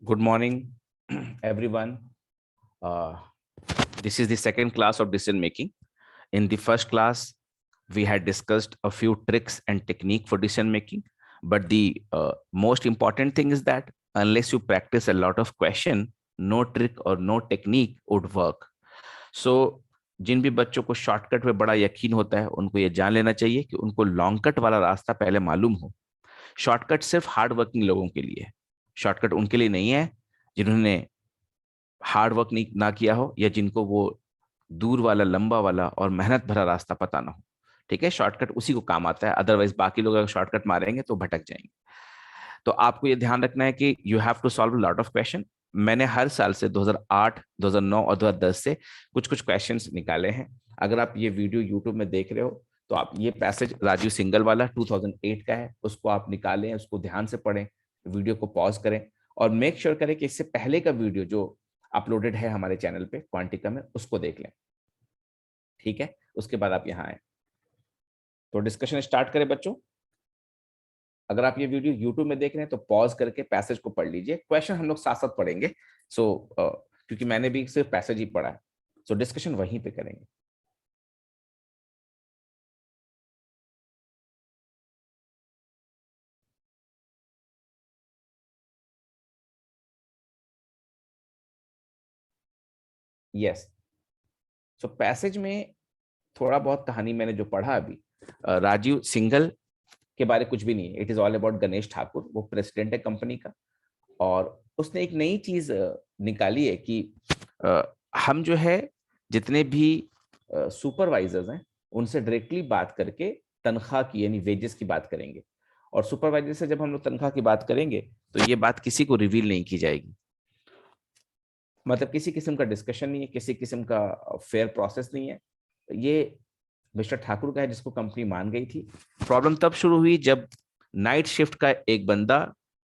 Good morning, everyone. Uh, this is the second class of decision making. In the first class, we had discussed a few tricks and technique for decision making. But the most important thing is that unless you practice a lot of question, no trick or no technique would work. So जिन भी बच्चों को shortcut में बड़ा यकीन होता है उनको ये जान लेना चाहिए कि उनको लॉन्ग कट वाला रास्ता पहले मालूम हो। शॉर्टकट सिर्फ हार्ड वर्किंग लोगों के लिए है। शॉर्टकट उनके लिए नहीं है जिन्होंने हार्ड वर्क नहीं ना किया हो या जिनको वो दूर वाला लंबा वाला और मेहनत भरा रास्ता पता ना हो। ठीक है, शॉर्टकट उसी को काम आता है, अदरवाइज बाकी लोग अगर शॉर्टकट मारेंगे तो भटक जाएंगे। तो आपको ये ध्यान रखना है कि you have to solve lot of question. मैंने हर साल से 2008, 2009 और 2010 से कुछ कुछ क्वेश्चंस निकाले हैं। अगर आप ये वीडियो यूट्यूब में देख रहे हो तो आप ये पैसेज राजीव सिंगल वाला 2008 का है, उसको आप निकालें, उसको ध्यान से पढ़ें, वीडियो को पॉज करें और मेक श्योर करें कि इससे पहले का वीडियो जो अपलोडेड है हमारे चैनल पे क्वांटिका में उसको देख लें। ठीक है, उसके बाद आप यहाँ आए तो डिस्कशन स्टार्ट करें बच्चों। अगर आप ये वीडियो यूट्यूब में देख रहे हैं तो पॉज करके पैसेज को पढ़ लीजिए, क्वेश्चन हम लोग साथ साथ पढ़ेंगे। क्योंकि मैंने भी सिर्फ पैसेज ही पढ़ा है, सो डिस्कशन वहीं पे करेंगे। यस, सो पैसेज में थोड़ा बहुत कहानी मैंने जो पढ़ा अभी, राजीव सिंघल के बारे कुछ भी नहीं है। It is all about Ganesh Thakur, वो प्रेसिडेंट है कंपनी का और उसने एक नई चीज निकाली है कि हम जो है जितने भी सुपरवाइजर्स हैं उनसे डायरेक्टली बात करके तनख्वाह की यानी वेजेस की बात करेंगे। और सुपरवाइजर से जब हम लोग तनख्वाह की बात करेंगे तो ये बात किसी को रिवील नहीं की जाएगी। मतलब किसी किस्म का डिस्कशन नहीं है, किसी किस्म का फेयर प्रोसेस नहीं है। ये मिस्टर ठाकुर का है जिसको कंपनी मान गई थी। प्रॉब्लम तब शुरू हुई जब नाइट शिफ्ट का एक बंदा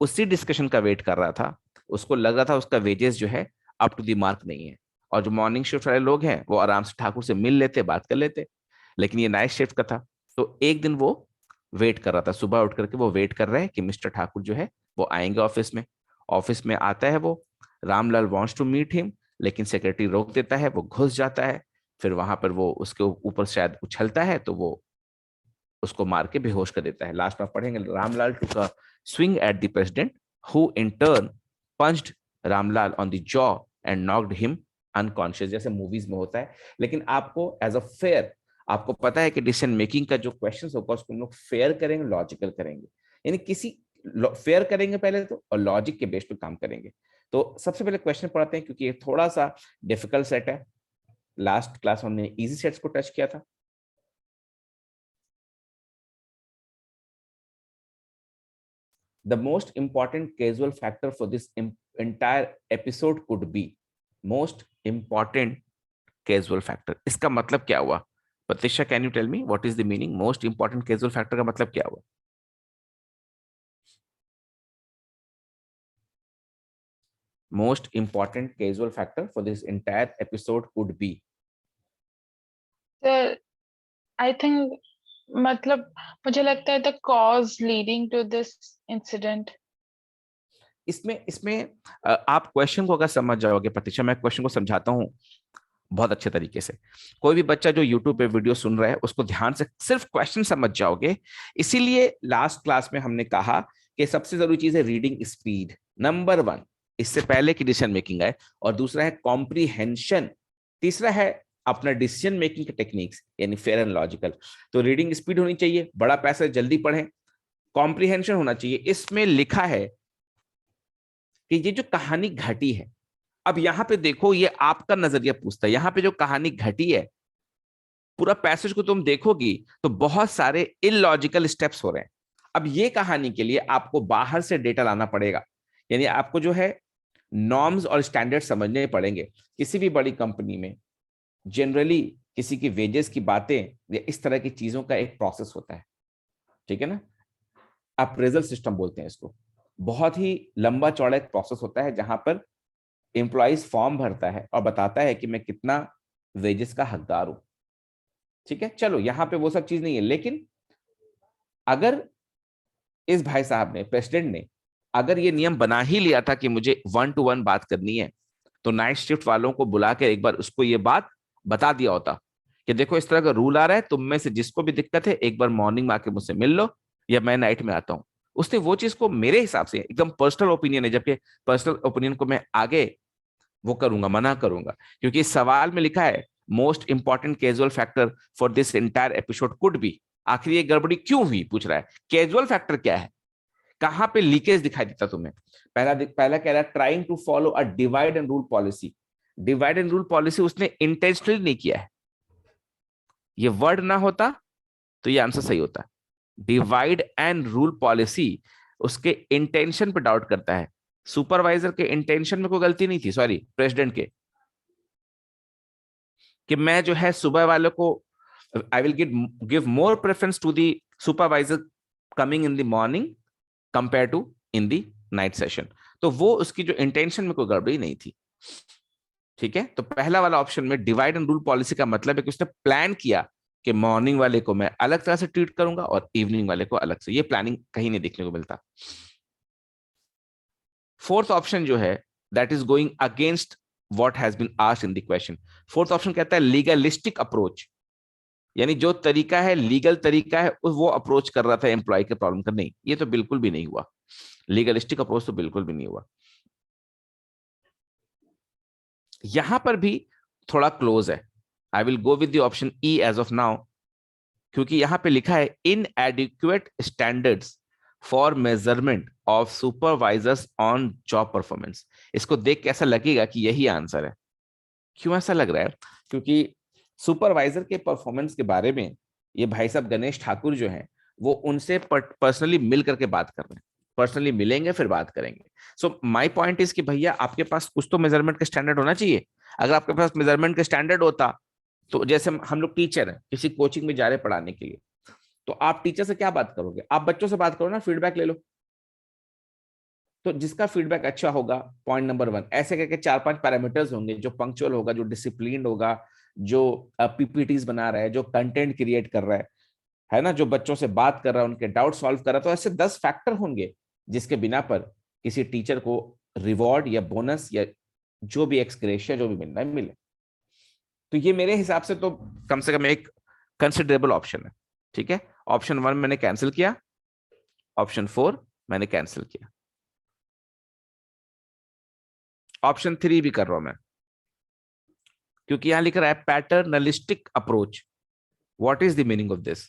उसी डिस्कशन का वेट कर रहा था। उसको लग रहा था उसका वेजेस जो है अप टू द मार्क नहीं है, और जो मॉर्निंग शिफ्ट वाले लोग हैं वो आराम से ठाकुर से मिल लेते, बात कर लेते, लेकिन ये नाइट शिफ्ट का था। तो एक दिन वो वेट कर रहा था, सुबह उठ करके वो वेट कर रहा है कि मिस्टर ठाकुर जो है वो आएंगे ऑफिस में। ऑफिस में आता है वो, Ramlal wants to meet him, लेकिन सेक्रेटरी रोक देता है, वो घुस जाता है। फिर वहां पर वो उसके ऊपर शायद उछलता है तो वो उसको मार के बेहोश कर देता है। लास्ट में पढ़ेंगे Ramlal took a swing at the president who in turn punched Ramlal on the jaw and knocked him unconscious, जैसे मूवीज में होता है। लेकिन आपको एज अ फेयर, आपको पता है कि डिसीजन मेकिंग का जो क्वेश्चन होगा उसको हम लोग फेयर करेंगे, लॉजिकल करेंगे, यानी किसी फेयर करेंगे पहले तो और लॉजिक के बेस पे काम करेंगे। तो सबसे पहले क्वेश्चन पढ़ाते हैं क्योंकि ये थोड़ा सा डिफिकल्ट सेट है। लास्ट क्लास हमने इजी सेट्स को टच किया था। The most important casual factor for this entire episode could be most important casual factor। इसका मतलब क्या हुआ? Patricia, can you tell me what is the meaning? Most important casual factor का मतलब क्या हुआ? Most important casual factor for this entire episode could be। Sir I think मतलब मुझे लगता है the cause leading to this incident. इसमें इसमें आप क्वेश्चन को अगर समझ जाओगे प्रतीक्षा, मैं क्वेश्चन को समझाता हूँ बहुत अच्छे तरीके से। कोई भी बच्चा जो यूट्यूब पे वीडियो सुन रहा है उसको ध्यान से सिर्फ क्वेश्चन समझ जाओगे। इसीलिए लास्ट क्लास में हमने कहा कि सबसे जरूरी चीज है रीडिंग स्पीड, नंबर 1, इससे पहले की डिसीजन मेकिंग है। और दूसरा है कॉम्प्रीहेंशन। तीसरा है अपना डिसीजन मेकिंग के टेक्निक्स यानी फेयर एंड लॉजिकल। तो रीडिंग स्पीड होनी चाहिए, बड़ा पैसा जल्दी पढ़ें, कॉम्प्रीहेंशन होना चाहिए। इसमें लिखा है कि ये जो कहानी घटी है, अब यहां पे देखो ये आपका नजरिया पूछता है। यहां पे जो कहानी घटी है, पूरा पैसेज को तुम देखोगी तो बहुत सारे इलॉजिकल स्टेप्स हो रहे हैं। अब ये कहानी के लिए आपको बाहर से डेटा लाना पड़ेगा, यानी आपको जो है नॉर्म्स और स्टैंडर्ड समझने पड़ेंगे। किसी भी बड़ी कंपनी में जनरली किसी की वेजेस की बातें या इस तरह की चीजों का एक प्रोसेस होता है, ठीक है ना। अप्रेजल सिस्टम बोलते हैं इसको। बहुत ही लंबा चौड़ा एक प्रोसेस होता है जहां पर एम्प्लॉइज फॉर्म भरता है और बताता है कि मैं कितना वेजेस का हकदार हूं। ठीक है, चलो यहां पे वो सब चीज नहीं है, लेकिन अगर इस भाई साहब ने, प्रेसिडेंट ने अगर ये नियम बना ही लिया था कि मुझे 1-to-1 बात करनी है, तो नाइट शिफ्ट वालों को बुला के एक बार उसको ये बात बता दिया होता कि देखो इस तरह का रूल आ रहा है, तुम में से जिसको भी दिक्कत है एक बार मॉर्निंग में आके मुझसे मिल लो, या मैं नाइट में आता हूँ। उसने वो चीज को मेरे हिसाब से एकदम पर्सनल ओपिनियन है, जबकि पर्सनल ओपिनियन को मैं आगे वो करूंगा, मना करूंगा, क्योंकि इस सवाल में लिखा है most important casual factor for this entire episode could be. आखिर ये गड़बड़ी क्यों हुई पूछ रहा है, कैजुअल फैक्टर क्या है, कहां पे लीकेज दिखाई देता तुम्हें। पहला कह रहा है trying to follow a divide and rule policy. Divide and rule policy उसने इंटेंशनली नहीं किया है, ये वर्ड ना होता तो ये आंसर सही होता। डिवाइड एंड रूल पॉलिसी उसके इंटेंशन पे डाउट करता है। सुपरवाइजर के इंटेंशन में कोई गलती नहीं थी, सॉरी प्रेसिडेंट के, कि मैं जो है सुबह वाले को I will give more preference to the supervisor coming in the morning compare to in the night session. तो वो उसकी जो इंटेंशन में कोई गड़बड़ी नहीं थी। ठीक है, तो पहला वाला ऑप्शन में डिवाइड एंड रूल पॉलिसी का मतलब है कि उसने प्लान किया कि मॉर्निंग वाले को मैं अलग तरह से ट्रीट करूंगा और इवनिंग वाले को अलग से। ये प्लानिंग कहीं नहीं देखने को मिलता। फोर्थ ऑप्शन जो है that is going against what has been asked in the question. Fourth option कहता है लीगलिस्टिक अप्रोच, यानी जो तरीका है लीगल तरीका है वो अप्रोच कर रहा था एम्प्लॉय के प्रॉब्लम का। नहीं, ये तो बिल्कुल भी नहीं हुआ, लीगलिस्टिक अप्रोच तो बिल्कुल भी नहीं हुआ। यहां पर भी थोड़ा क्लोज है। I will go with the option E as of now, क्योंकि यहां पे लिखा है inadequate standards for measurement of supervisors on job performance. इसको देख के ऐसा लगेगा कि यही आंसर है। क्यों ऐसा लग रहा है? क्योंकि सुपरवाइजर के परफॉर्मेंस के बारे में ये भाई साहब गणेश ठाकुर जो हैं वो उनसे पर्सनली मिल करके बात कर रहे हैं, पर्सनली मिलेंगे फिर बात करेंगे। सो माय पॉइंट इज कि भैया आपके पास कुछ तो मेजरमेंट का स्टैंडर्ड होना चाहिए। अगर आपके पास मेजरमेंट का स्टैंडर्ड होता, तो जैसे हम लोग टीचर हैं, किसी कोचिंग में जा रहे हैं पढ़ाने के लिए, तो आप टीचर से क्या बात करोगे? आप बच्चों से बात करो ना, फीडबैक ले लो। तो जिसका फीडबैक अच्छा होगा, पॉइंट नंबर 1, ऐसे करके 4-5 पैरामीटर्स होंगे, जो पंक्चुअल होगा, जो डिसिप्लिन होगा, जो पीपीटीज बना रहा है, जो कंटेंट क्रिएट कर रहा है ना, जो बच्चों से बात कर रहा है, उनके डाउट सॉल्व कर रहा है। तो ऐसे 10 फैक्टर होंगे जिसके बिना पर किसी टीचर को रिवॉर्ड या बोनस या जो भी एक्सग्रेशिया जो भी मिलना है मिले। तो ये मेरे हिसाब से तो कम से कम एक कंसिडरेबल ऑप्शन है। ठीक है, ऑप्शन 1 मैंने कैंसिल किया, ऑप्शन 4 मैंने कैंसिल किया, ऑप्शन 3 भी कर रहा हूं मैं, क्योंकि यहां लिख रहा है paternalistic approach. What is the meaning of this?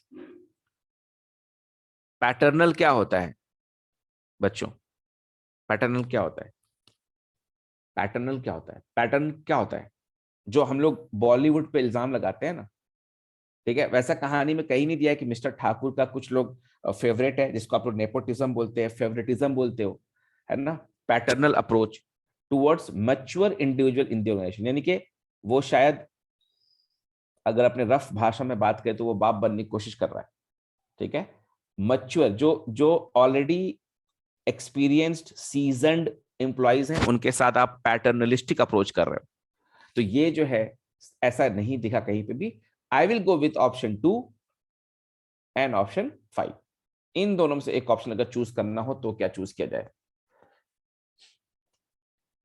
Paternal क्या होता है बच्चों? पैटर्नल क्या होता है? पैटर्नल क्या होता है? पैटर्न क्या होता है? जो हम लोग बॉलीवुड पे इल्जाम लगाते हैं ना, ठीक है, वैसा कहानी में कहीं नहीं दिया है कि मिस्टर ठाकुर का कुछ लोग फेवरेट है, जिसको आप लोग नेपोटिज्म बोलते हैं, फेवरेटिज्म बोलते हो, है ना। Paternal approach towards mature individual in the organisation, यानी कि वो शायद अगर अपने रफ भाषा में बात करें तो वो बाप बनने की कोशिश कर रहा है। ठीक है, मैच्योर जो जो ऑलरेडी एक्सपीरियंस्ड सीजनड एम्प्लॉइज हैं, उनके साथ आप पैटर्नलिस्टिक अप्रोच कर रहे हो। तो ये जो है ऐसा नहीं दिखा कहीं पे भी। आई will go with option 2 and option 5। इन दोनों में से एक ऑप्शन अगर चूज करना हो तो क्या चूज किया जाए?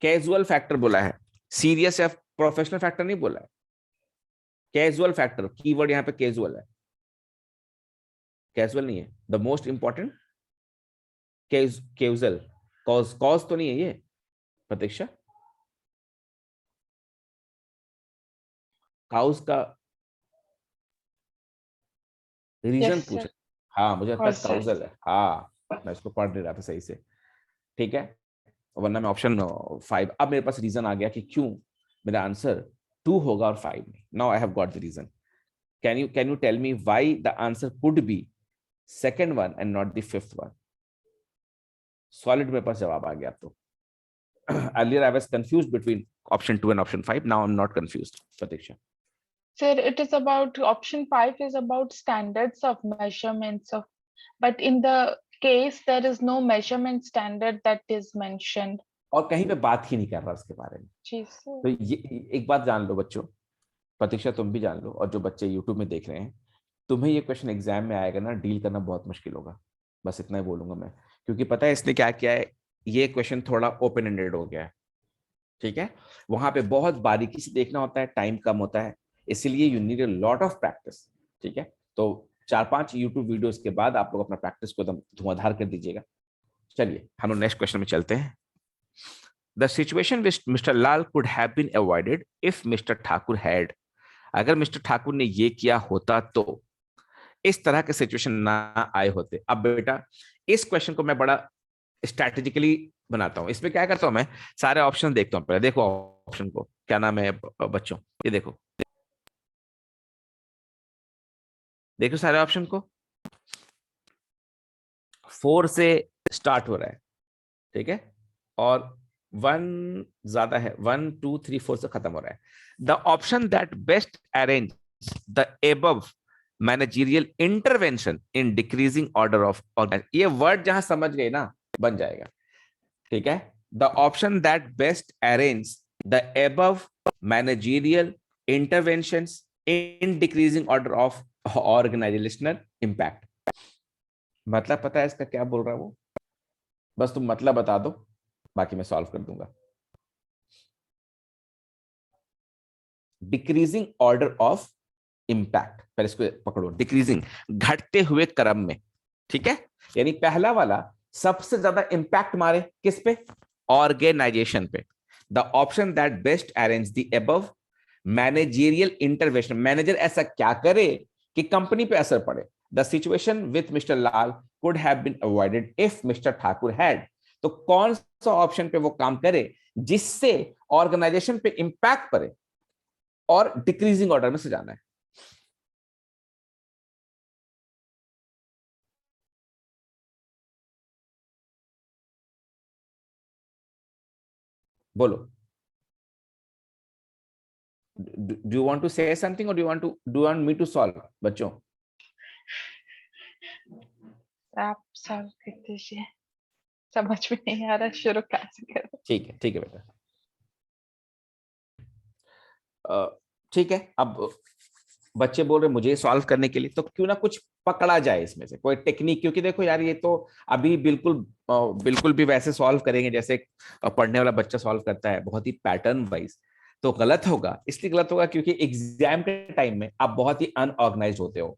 कैजुअल फैक्टर बोला है, सीरियस या प्रोफेशनल फैक्टर नहीं बोला है। कैजुअल फैक्टर, कीवर्ड यहां पे कैजुअल है, कैजुअल नहीं है। The most important casual, cause cause तो नहीं है ये प्रतीक्षा। काउस का रीजन Yes, sir. पूछा। हाँ, मुझे लगता है Causes. काउजल है। हाँ, मैं इसको पढ़ नहीं रहा था सही से। ठीक है, वरना मैं ऑप्शन 5, अब मेरे पास रीजन आ गया कि क्यों मेरा आंसर 2 होगा और 5 नहीं। Now I have got the reason. Can you tell me why the answer could be second one and not the fifth one? Solid मेरे पास जवाब आ गया। तो earlier I was confused between option 2 and option 5. Now I'm not confused, Pratiksha. Sir, it is about option 5 is about standards of measurements of, but in the case there is no measurement standard that is mentioned. और कहीं पे बात ही नहीं कर रहा उसके बारे में। जी sir. तो ये एक बात जान लो बच्चों, प्रतीक्षा तुम भी जान लो, और जो बच्चे यूट्यूब में देख रहे हैं, तुम्हें ये क्वेश्चन एग्जाम में आएगा ना, डील करना बहुत मुश्किल होगा। बस इतना ही बोलूंगा मैं, क्योंकि पता है इसने क्या किया है, ये क्वेश्चन थोड़ा ओपन एंडेड हो गया है, ठीक है। वहां पे बहुत बारीकी से देखना होता है, टाइम कम होता है, इसीलिए you need a lot of practice, ठीक है। तो 4-5 यूट्यूब वीडियोस के बाद आप लोग अपना प्रैक्टिस को एकदम धुआंधार कर दीजिएगा। चलिए हम लोग नेक्स्ट क्वेश्चन में चलते हैं। The situation which Mr Lal could have been avoided if Mr Thakur had, अगर मिस्टर ठाकुर ने ये किया होता तो इस तरह के सिचुएशन ना आए होते। अब बेटा इस क्वेश्चन को मैं बड़ा स्ट्रैटेजिकली बनाता हूं। इसमें क्या करता हूं, मैं सारे ऑप्शन देखता हूं। पहले देखो ऑप्शन को, क्या नाम है बच्चों, ये देखो, देखो सारे ऑप्शन को। 4 से स्टार्ट हो रहा है, ठीक है, और 1 ज्यादा है, 1 2 3 4 से खत्म हो रहा है। The option that best arrange the above managerial intervention in decreasing order of, ये वर्ड जहां समझ गए ना बन जाएगा, ठीक है। The option that best arrange the above managerial interventions in decreasing order of organisational impact. मतलब पता है इसका क्या बोल रहा है वो, बस तुम मतलब बता दो, बाकी मैं सॉल्व कर दूंगा। डिक्रीजिंग ऑर्डर ऑफ इंपैक्ट, पहले इसको पकड़ो, डिक्रीजिंग घटते हुए क्रम में, ठीक है। यानी पहला वाला सबसे ज्यादा इंपैक्ट मारे किस पे, ऑर्गेनाइजेशन पे। The option that best arrange the above managerial intervention, manager ऐसा क्या करे कि कंपनी पे असर पड़े। The situation with Mr Lal could have been avoided if Mr Thakur had, तो कौन सा ऑप्शन पे वो काम करे जिससे ऑर्गेनाइजेशन पे इंपैक्ट पड़े और डिक्रीजिंग ऑर्डर में से जाना है। बोलो, do you want to say something or do you want me to solve बच्चों? आप सॉल्व कर दीजिए, समझ में नहीं आ रहा, शुरू कैसे करें। ठीक है बेटा, ठीक है। अब बच्चे बोल रहे मुझे सॉल्व करने के लिए, तो क्यों ना कुछ पकड़ा जाए इसमें से कोई टेक्निक, क्योंकि देखो यार ये तो अभी बिल्कुल भी वैसे सॉल्व करेंगे जैसे पढ़ने वाला बच्चा सॉल्व करता है, बहुत ही पैटर्न वाइज, तो गलत होगा। इसलिए गलत होगा क्योंकि एग्जाम के टाइम में आप बहुत ही अनऑर्गेनाइज होते हो,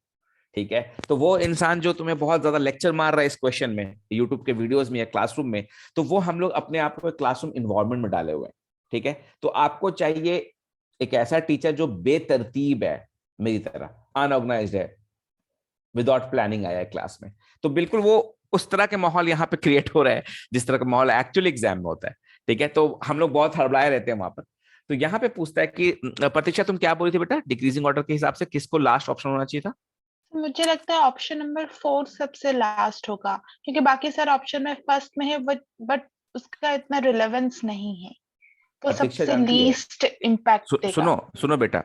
ठीक है। तो वो इंसान जो तुम्हें बहुत ज्यादा लेक्चर मार रहा है इस क्वेश्चन में, यूट्यूब के वीडियोस में या क्लासरूम में, तो वो हम लोग अपने आप को क्लासरूम इन्वायरमेंट में डाले हुए हैं, ठीक है। तो आपको चाहिए एक ऐसा टीचर जो बेतरतीब है, मेरी तरह अनऑर्गेनाइज्ड है, विदाउट प्लानिंग आया है क्लास में। तो बिल्कुल वो उस तरह के माहौल यहाँ पे क्रिएट हो रहा है जिस तरह का माहौल एक्चुअली एग्जाम में होता है, ठीक है। तो हम लोग बहुत हड़बड़ाए रहते हैं वहां पर। तो यहाँ पे पूछता है कि प्रतीक्षा तुम क्या बोल रही थी बेटा, डिक्रीजिंग ऑर्डर के हिसाब से किसको लास्ट ऑप्शन होना चाहिए था? मुझे लगता है ऑप्शन नंबर 4 सबसे लास्ट होगा, क्योंकि बाकी सारे ऑप्शन में फर्स्ट में है, बट उसका इतना रिलेवेंस नहीं है, तो प्रतीक्षा सबसे जानती है, लीस्ट इम्पैक्ट देगा। सुनो बेटा,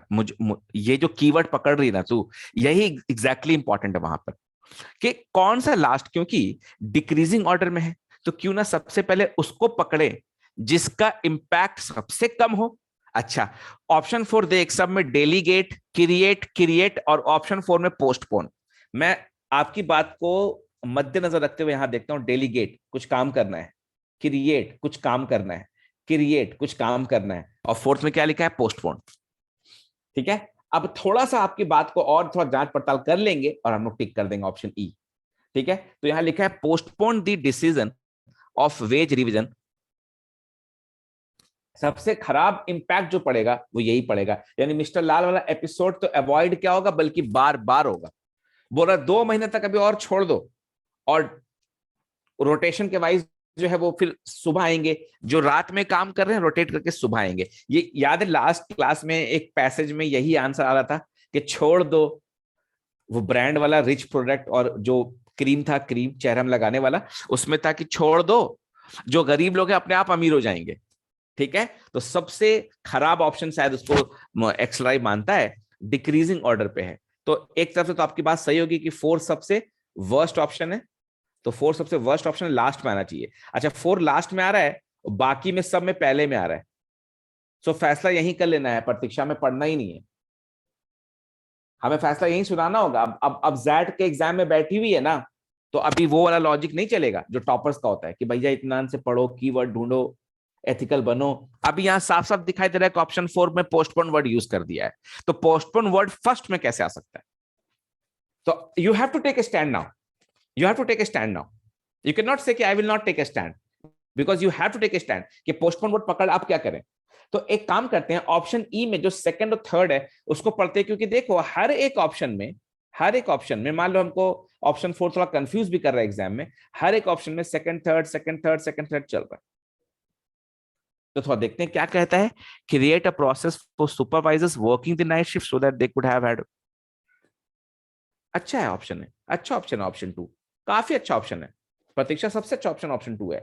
ये जो कीवर्ड पकड़ रही ना तू, यही एग्जैक्टली इंपॉर्टेंट है वहां पर, कि कौन सा लास्ट, क्योंकि डिक्रीजिंग ऑर्डर में है, तो क्यों ना सबसे पहले उसको पकड़े जिसका इंपैक्ट सबसे कम हो। अच्छा, ऑप्शन 4 देख, सब में डेलीगेट, क्रिएट और ऑप्शन 4 में पोस्टपोन। मैं आपकी बात को मद्देनजर रखते हुए यहां देखता हूं, डेलीगेट कुछ काम करना है, क्रिएट कुछ काम करना है, क्रिएट कुछ काम करना है, और फोर्थ में क्या लिखा है, पोस्टपोन, ठीक है। अब थोड़ा सा आपकी बात को और थोड़ा जांच पड़ताल कर लेंगे और हम लोग टिक कर देंगे ऑप्शन ई, ठीक है। तो यहां लिखा है postpone the decision of ways revision, सबसे खराब इंपैक्ट जो पड़ेगा वो यही पड़ेगा। यानी मिस्टर लाल वाला एपिसोड तो अवॉइड क्या होगा, बल्कि बार बार होगा। बोल रहा 2 महीने तक अभी और छोड़ दो, और रोटेशन के वाइज जो है वो फिर सुबह आएंगे, जो रात में काम कर रहे हैं रोटेट करके सुबह आएंगे। ये याद है लास्ट क्लास में एक पैसेज में यही आंसर आ रहा था कि छोड़ दो वो ब्रांड वाला रिच प्रोडक्ट, और जो क्रीम था, क्रीम चेहरा में लगाने वाला, उसमें था कि छोड़ दो, जो गरीब लोग हैं अपने आप अमीर हो जाएंगे, ठीक है। तो सबसे खराब ऑप्शन शायद उसको एक्सराई मानता है, डिक्रीजिंग ऑर्डर पे है। तो एक तरफ से तो आपकी बात सही होगी कि 4 सबसे वर्स्ट ऑप्शन है, तो 4 सबसे वर्स्ट ऑप्शन लास्ट में आना चाहिए। अच्छा, 4 लास्ट में आ रहा है, बाकी में सब में पहले में आ रहा है, सो फैसला यही कर लेना है, प्रतीक्षा में पढ़ना ही नहीं है, हमें फैसला यही सुनाना होगा। अब जैट के एग्जाम में बैठी हुई है ना, तो अभी वो वाला लॉजिक नहीं चलेगा जो टॉपर्स का होता है कि भैया इत्मीनान से पढ़ो, कीवर्ड ढूंढो, एथिकल बनो। अभी यहां साफ साफ दिखाई दे रहा है कि ऑप्शन 4 में पोस्टपोन वर्ड यूज कर दिया है, तो पोस्टपोन वर्ड फर्स्ट में कैसे आ सकता है? तो you have to take a stand now, you have to take a stand now. You can not say कि I will not take a stand, because you have to take a stand कि postpone word पकड़ आप क्या करें। तो एक काम करते हैं, ऑप्शन ई में जो सेकंड और थर्ड है उसको पढ़ते हैं, क्योंकि देखो हर एक ऑप्शन में, हर एक ऑप्शन में, मान लो हमको ऑप्शन 4 थोड़ा कंफ्यूज भी कर रहा है एग्जाम में, हर एक ऑप्शन में second third second third second third चल रहा है। तो थोड़ा देखते हैं क्या कहता है। Create a process for supervisors working the night shift so that they could have had. अच्छा है ऑप्शन, है अच्छा ऑप्शन है ऑप्शन 2, काफी अच्छा ऑप्शन है प्रतीक्षा, सबसे अच्छा ऑप्शन ऑप्शन 2 है।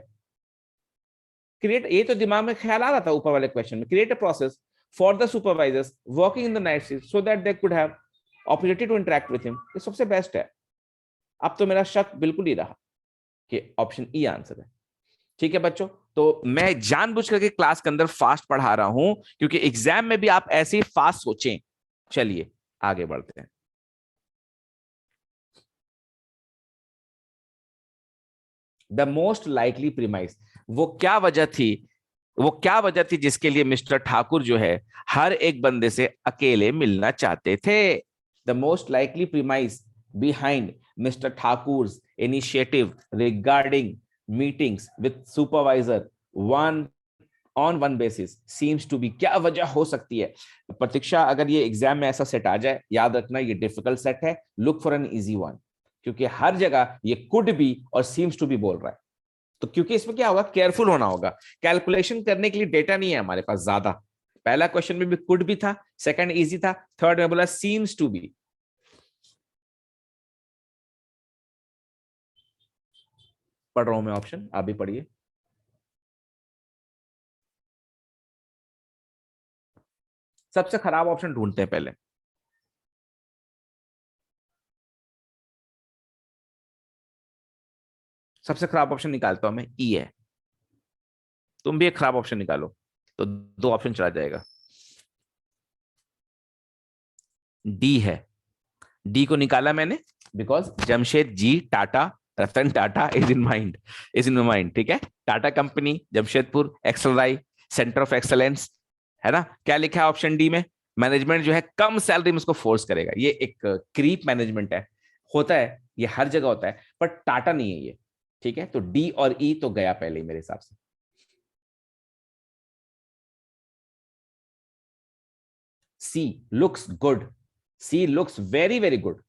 क्रिएट, ये तो दिमाग में ख्याल आ रहा था ऊपर वाले क्वेश्चन में, create a process for the supervisors working in the night shift so that they could have opportunity to interact with him, ये सबसे बेस्ट है। अब तो मेरा शक बिल्कुल ही रहा कि ऑप्शन ई आंसर है। ठीक है बच्चों, तो मैं जानबूझ करके क्लास के अंदर फास्ट पढ़ा रहा हूं क्योंकि एग्जाम में भी आप ऐसे ही फास्ट सोचें। चलिए आगे बढ़ते हैं। द मोस्ट लाइकली प्रीमाइस, वो क्या वजह थी, वो क्या वजह थी जिसके लिए मिस्टर ठाकुर जो है हर एक बंदे से अकेले मिलना चाहते थे? The most likely premise behind Mr Thakur initiative regarding meetings with supervisor one on one basis seems to be, क्या वजह हो सकती है? प्रतीक्षा, अगर ये एग्जाम में ऐसा सेट आ जाए, याद रखना ये डिफिकल्ट सेट है, look for an easy one, क्योंकि हर जगह ये कुड बी और सीम्स टू बी बोल रहा है। तो क्योंकि इसमें क्या होगा, केयरफुल होना होगा, कैलकुलेशन करने के लिए डेटा नहीं है हमारे पास ज्यादा। पहला क्वेश्चन में भी कुड भी था, सेकंड इजी था, थर्ड में बोला सीम्स टू बी। पढ़ रहा हूं मैं ऑप्शन, आप भी पढ़िए। सबसे खराब ऑप्शन ढूंढते हैं पहले। सबसे खराब ऑप्शन निकालता हूं मैं, ई है। तुम भी एक खराब ऑप्शन निकालो, तो दो ऑप्शन चला जाएगा। डी है, डी को निकाला मैंने because Jamshed ji Tata, Ratan Tata is in mind, is in mind. ठीक है, टाटा कंपनी, जमशेदपुर, एक्सलराई, सेंटर ऑफ एक्सलेंस, है ना? क्या लिखा है ऑप्शन डी में? मैनेजमेंट जो है कम सैलरी में उसको फोर्स करेगा, ये एक क्रीप मैनेजमेंट है, होता है ये हर जगह होता है, पर टाटा नहीं है ये। ठीक है, तो डी और ई तो गया पहले ही मेरे हिसाब से। C looks good, C looks very very good.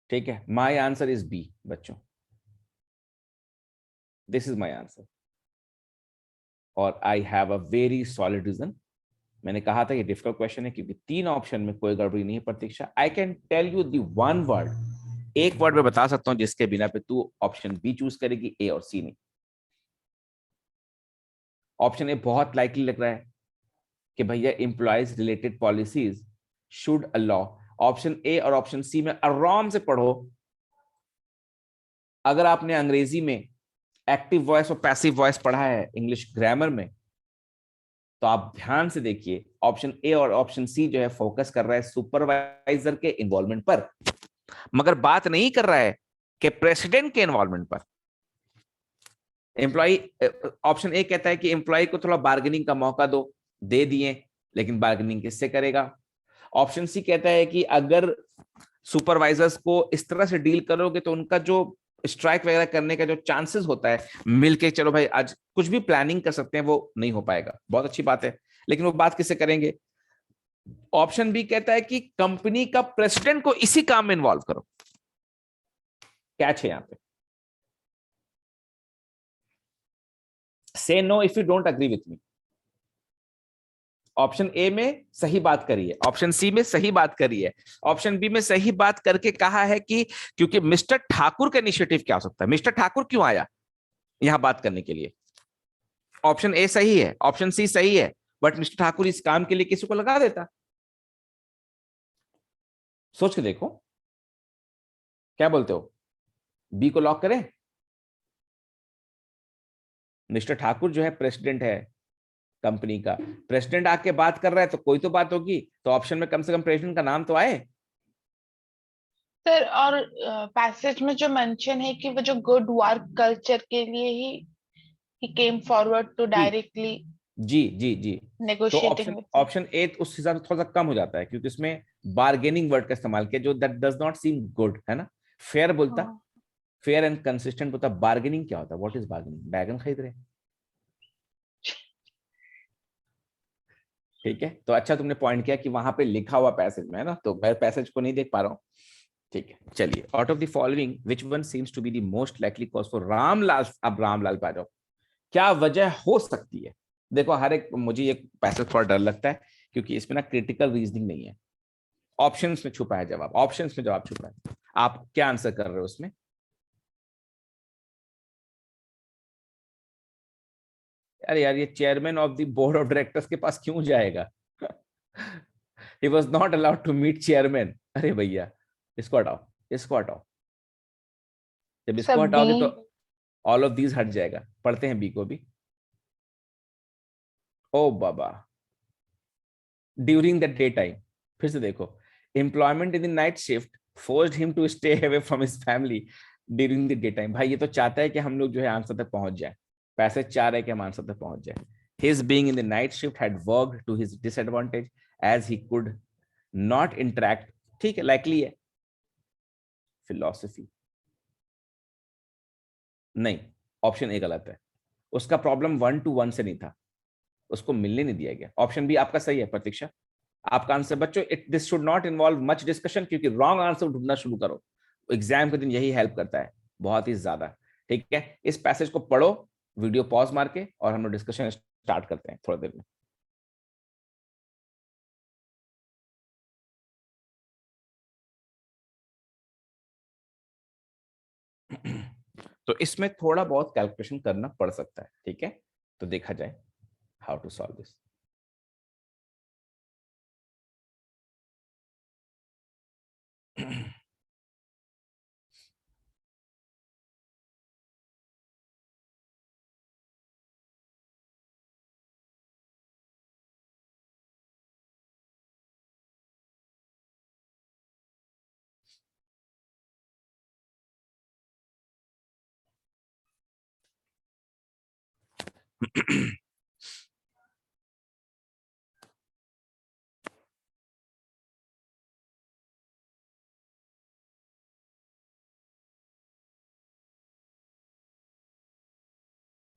ठीक है, माई आंसर इज बी बच्चों, दिस इज माई आंसर, और I have a very solid reason. मैंने कहा था ये डिफिकल्ट क्वेश्चन है क्योंकि तीन ऑप्शन में कोई गड़बड़ी नहीं है Pratiksha. I can tell you the one word, एक वर्ड में बता सकता हूं जिसके बिना पे तू ऑप्शन बी चूज करेगी, ए और सी नहीं। ऑप्शन ए बहुत लाइकली लग रहा है कि भैया employees related policies should allow. Option A और ऑप्शन सी में आराम से पढ़ो। अगर आपने अंग्रेजी में एक्टिव वॉइस और पैसिव वॉइस पढ़ा है इंग्लिश ग्रामर में, तो आप ध्यान से देखिए, ऑप्शन ए और ऑप्शन सी जो है फोकस कर रहा है सुपरवाइजर के इन्वॉल्वमेंट पर, मगर बात नहीं कर रहा है कि प्रेसिडेंट के इन्वॉल्वमेंट पर। एम्प्लॉय, ऑप्शन ए कहता है कि एम्प्लॉय को थोड़ा बार्गेनिंग का मौका दो, दे दिए, लेकिन बार्गेनिंग किससे करेगा? ऑप्शन सी कहता है कि अगर सुपरवाइजर्स को इस तरह से डील करोगे तो उनका जो स्ट्राइक वगैरह करने का जो चांसेस होता है, मिलके चलो भाई आज कुछ भी प्लानिंग कर सकते हैं, वो नहीं हो पाएगा। बहुत अच्छी बात है, लेकिन वो बात किससे करेंगे? ऑप्शन बी कहता है कि कंपनी का प्रेसिडेंट को इसी काम में इन्वॉल्व करो। कैच है यहां पे, से know if you don't agree with me. Option A में सही बात करी है, ऑप्शन सी में सही बात करी है, ऑप्शन बी में सही बात करके कहा है कि क्योंकि मिस्टर ठाकुर का इनिशिएटिव क्या हो सकता है, मिस्टर ठाकुर क्यों आया यहां बात करने के लिए? ऑप्शन ए सही है, ऑप्शन सी सही है, बट मिस्टर ठाकुर इस काम के लिए किसी को लगा देता। सोच के देखो, क्या बोलते हो? बी को लॉक करें? मिस्टर ठाकुर जो है प्रेसिडेंट है कंपनी का, प्रेसिडेंट आके बात कर रहा है तो कोई तो बात होगी, तो ऑप्शन में कम से कम प्रेसिडेंट का नाम तो आए। सर, और पैसेज में जो मेंशन है कि वो जो गुड वर्क कल्चर के लिए ही केम फॉरवर्ड टू जी डायरेक्टली जी जी जी। तो negotiating option with. Option A उस हिसाब से थोड़ा सा कम हो जाता है, क्योंकि उसमें बार्गेनिंग वर्ड का इस्तेमाल किया, जो that does not seem good, है ना। फेयर बोलता, हाँ। फेयर एंड कंसिस्टेंट होता, बार्गेनिंग क्या होता, व्हाट इज बार्गेनिंग, बैगन खरीद रहे हैं। ठीक है, तो अच्छा तुमने पॉइंट किया कि वहां पे लिखा हुआ पैसेज में है ना, तो मैं पैसेज को नहीं देख पा रहा हूँ। ठीक है, चलिए, out of the following which one seems to be the most likely cause for Ramlal, अब रामलाल पे आ जाओ, क्या वजह हो सकती है। देखो हर एक, मुझे ये पैसेज थोड़ा डर लगता है क्योंकि इसमें ना क्रिटिकल रीजनिंग नहीं है, ऑप्शंस में छुपा है जवाब, ऑप्शंस में जवाब छुपा है। आप क्या आंसर कर रहे हो उसमें। अरे यार, ये chairman of the board of directors के पास क्यों जाएगा। He was not allowed to meet chairman. अरे भैया, इसको हटाओ, इसको हटाओ। जब इसको सब बी। हटाओगे तो ऑल ऑफ दीज हट जाएगा। पढ़ते हैं बी को भी। ओ बाबा, ड्यूरिंग द डे टाइम, फिर से देखो, employment in the night shift forced him to stay away from his family during the day time. भाई ये तो चाहता है कि हम लोग जो है आंसर तक पहुंच जाए, पैसे चाह रहे हैं कि हम आंसर तक पहुंच जाए। His being in the night shift had worked to his disadvantage as he could not interact. ठीक है, लाइकली है। फिलोसफी नहीं, ऑप्शन ए गलत है। उसका प्रॉब्लम 1 to 1 से नहीं था, उसको मिलने नहीं दिया गया। ऑप्शन बी आपका सही है प्रतीक्षा, आपका आंसर। बच्चों it this should not involve much discussion, क्योंकि रॉन्ग आंसर ढूंढना शुरू करो, एग्जाम के दिन यही हेल्प करता है बहुत ही ज्यादा। ठीक है, इस पैसेज को पढ़ो, वीडियो पॉज मार के, और हम लोग डिस्कशन स्टार्ट करते हैं थोड़ी देर में। तो इसमें थोड़ा बहुत कैलकुलेशन करना पड़ सकता है। ठीक है, तो देखा जाए हाउ टू सॉल्व दिस।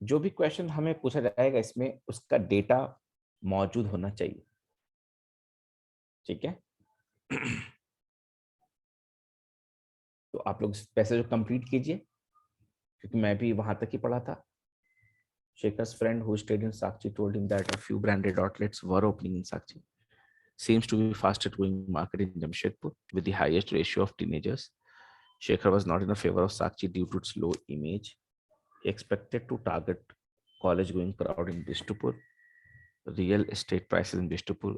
जो भी क्वेश्चन हमें पूछा जाएगा इसमें उसका डेटा मौजूद होना चाहिए। ठीक है। तो आप लोग इस पैसेज को कंप्लीट कीजिए, क्योंकि मैं भी वहां तक ही पढ़ा था। Shekhar's friend who stayed in Sakchi told him that a few branded outlets were opening in Sakchi. Seems to be fastest growing market in Jamshedpur with the highest ratio of teenagers. Shekhar was not in a favor of Sakchi due to its low image. He expected to target college going crowd in Bishtupur. Real estate prices in Bishtupur.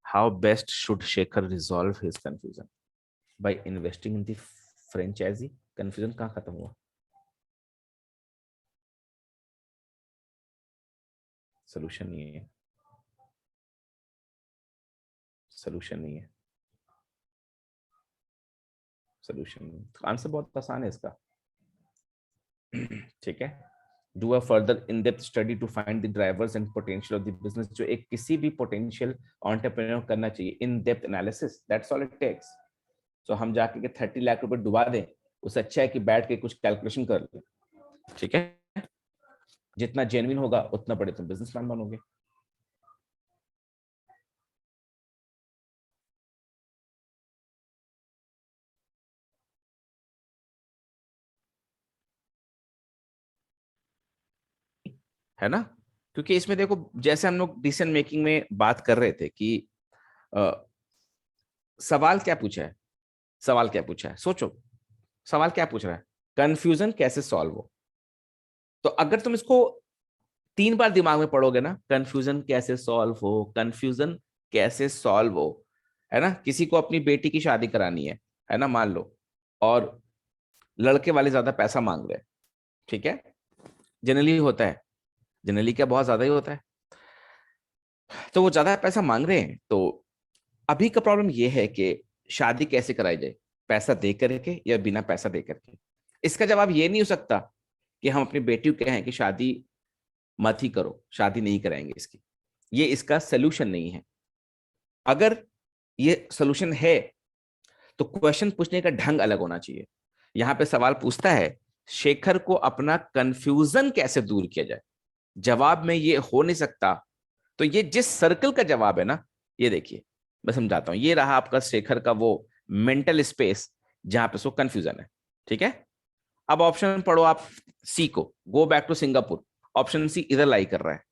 How best should Shekhar resolve his confusion? By investing in the franchisee? Confusion कहाँ खत्म हुआ? Solution नहीं है, solution नहीं है, solution नहीं। Answer बहुत आसान है इसका। ठीक है, do a further in depth study to find the drivers and potential of the business. जो एक किसी भी पोटेंशियल एंटरप्रेन्योर करना चाहिए, in depth analysis, that's all it takes. So हम जाके के 30 लाख रुपए डुबा दें, उससे अच्छा है कि बैठ के कुछ कैलकुलेशन कर ले। ठीक है, जितना जेन्युइन होगा उतना बड़े तुम बिजनेसमैन बनोगे। है ना, क्योंकि इसमें देखो, जैसे हम लोग डिसीजन मेकिंग में बात कर रहे थे कि आ, सवाल क्या पूछा है, सवाल क्या पूछा है, सोचो सवाल क्या पूछ रहा है, कंफ्यूजन कैसे सॉल्व हो। तो अगर तुम इसको 3 बार दिमाग में पढ़ोगे ना, कंफ्यूजन कैसे सॉल्व हो, कंफ्यूजन कैसे सॉल्व हो, है ना। किसी को अपनी बेटी की शादी करानी है ना, मान लो, और लड़के वाले ज्यादा पैसा मांग रहे हैं, ठीक है, जनरली होता है, जनरली क्या बहुत ज्यादा ही होता है, तो वो ज्यादा पैसा मांग रहे हैं। तो अभी का प्रॉब्लम ये है कि शादी कैसे कराई जाए, पैसा दे करके या बिना पैसा दे करके। इसका जवाब ये नहीं हो सकता कि हम अपनी बेटी को कहें कि शादी मत ही करो, शादी नहीं कराएंगे इसकी। ये इसका सोल्यूशन नहीं है। अगर ये सोल्यूशन है तो क्वेश्चन पूछने का ढंग अलग होना चाहिए। यहां पे सवाल पूछता है शेखर को अपना कंफ्यूजन कैसे दूर किया जाए, जवाब में ये हो नहीं सकता। तो ये जिस सर्कल का जवाब है ना, ये देखिए मैं समझाता हूं, ये रहा आपका शेखर का वो मेंटल स्पेस जहां पे सो कंफ्यूजन है, ठीक है। अब ऑप्शन पढ़ो आप सी को, go back to Singapore. Option C इधर लाई कर रहा है,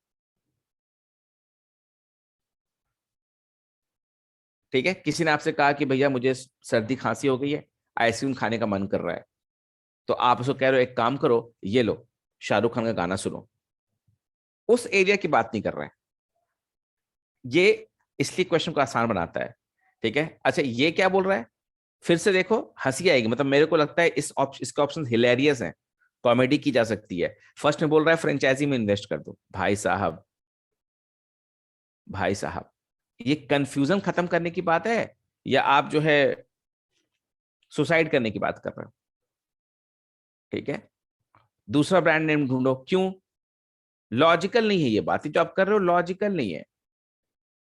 ठीक है। किसी ने आपसे कहा कि भैया मुझे सर्दी खांसी हो गई है, आइसक्रीम खाने का मन कर रहा है, तो आप उसको कह रहे हो एक काम करो, ये लो शाहरुख खान का गाना सुनो। उस एरिया की बात नहीं कर रहा है ये, इसलिए क्वेश्चन को आसान बनाता है, ठीक है। अच्छा ये क्या बोल रहा है, फिर से देखो, हंसी आएगी, मतलब मेरे को लगता है इसका ऑप्शन हिलेरियस है, कॉमेडी की जा सकती है। फर्स्ट में बोल रहा है फ्रेंचाइजी में इन्वेस्ट कर दो। भाई साहब, भाई साहब, ये कंफ्यूजन खत्म करने की बात है या आप जो है सुसाइड करने की बात कर रहे हो, ठीक है। दूसरा ब्रांड नेम ढूंढो, क्यों, लॉजिकल नहीं है ये बात, जो आप कर रहे हो लॉजिकल नहीं है,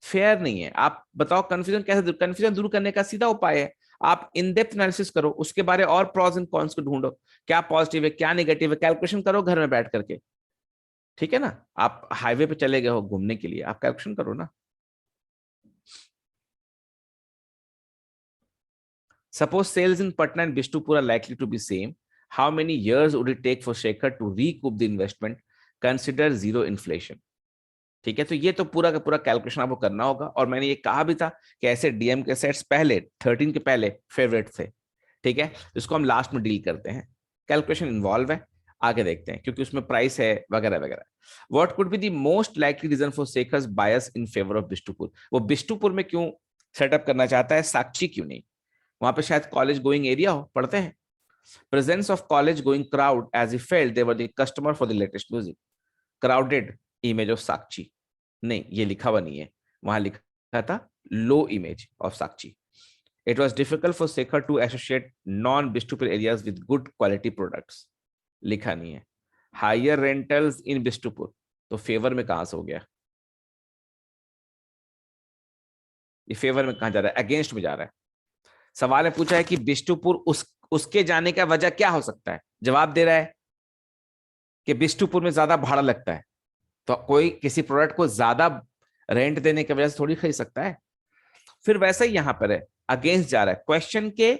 फेयर नहीं है। आप बताओ कंफ्यूजन कैसे, कंफ्यूजन दूर करने का सीधा उपाय है, आप इन डेप्थ एनालिसिस करो, उसके बारे और प्रॉस एंड कॉन्स को ढूंढो, क्या पॉजिटिव है क्या नेगेटिव है, कैलकुलेशन करो घर में बैठ करके, ठीक है ना। आप हाईवे पे चले गए हो घूमने के लिए, आप कैलकुलेशन करो ना। Suppose sales in Patna and Bishnupur are likely to be same. How many years would it take for Shekhar to recoup the investment? Consider zero inflation. ठीक है, तो ये तो पूरा का पूरा कैलकुलेशन आपको करना होगा। और मैंने ये कहा भी था कि ऐसे डीएम के सेट्स पहले 13 के पहले फेवरेट थे, ठीक है। इसको हम लास्ट में डील करते हैं, कैलकुलेशन इन्वॉल्व है, आगे देखते हैं, क्योंकि उसमें प्राइस है वगैरह वगैरह। What could be the most likely reason for Shekhar's bias in favour of Bishtupur? वो बिष्टुपुर में क्यों सेटअप करना चाहता है, साक्षी क्यों नहीं? वहां पे शायद कॉलेज गोइंग एरिया हो, पढ़ते हैं। Presence of college going crowd as he felt they were the customer for the latest music. Crowded image of Sakshi, नहीं ये लिखा हुआ नहीं है, वहां लिखा था low image of Sakshi. It was difficult for Shekhar to associate non Bishtupur areas with good quality products, लिखा नहीं है। हायर रेंटल्स इन बिष्टुपुर, तो फेवर में कहां से हो गया, ये फेवर में कहां जा रहा है, अगेंस्ट में जा रहा है। सवाल है पूछा है कि बिष्टुपुर उसके जाने का वजह क्या हो सकता है, जवाब दे रहा है कि बिष्टुपुर में ज्यादा भाड़ा लगता है। तो कोई किसी प्रोडक्ट को ज्यादा रेंट देने की वजह से थोड़ी खरीद सकता है। फिर वैसे ही यहां पर है, अगेंस्ट जा रहा है, क्वेश्चन के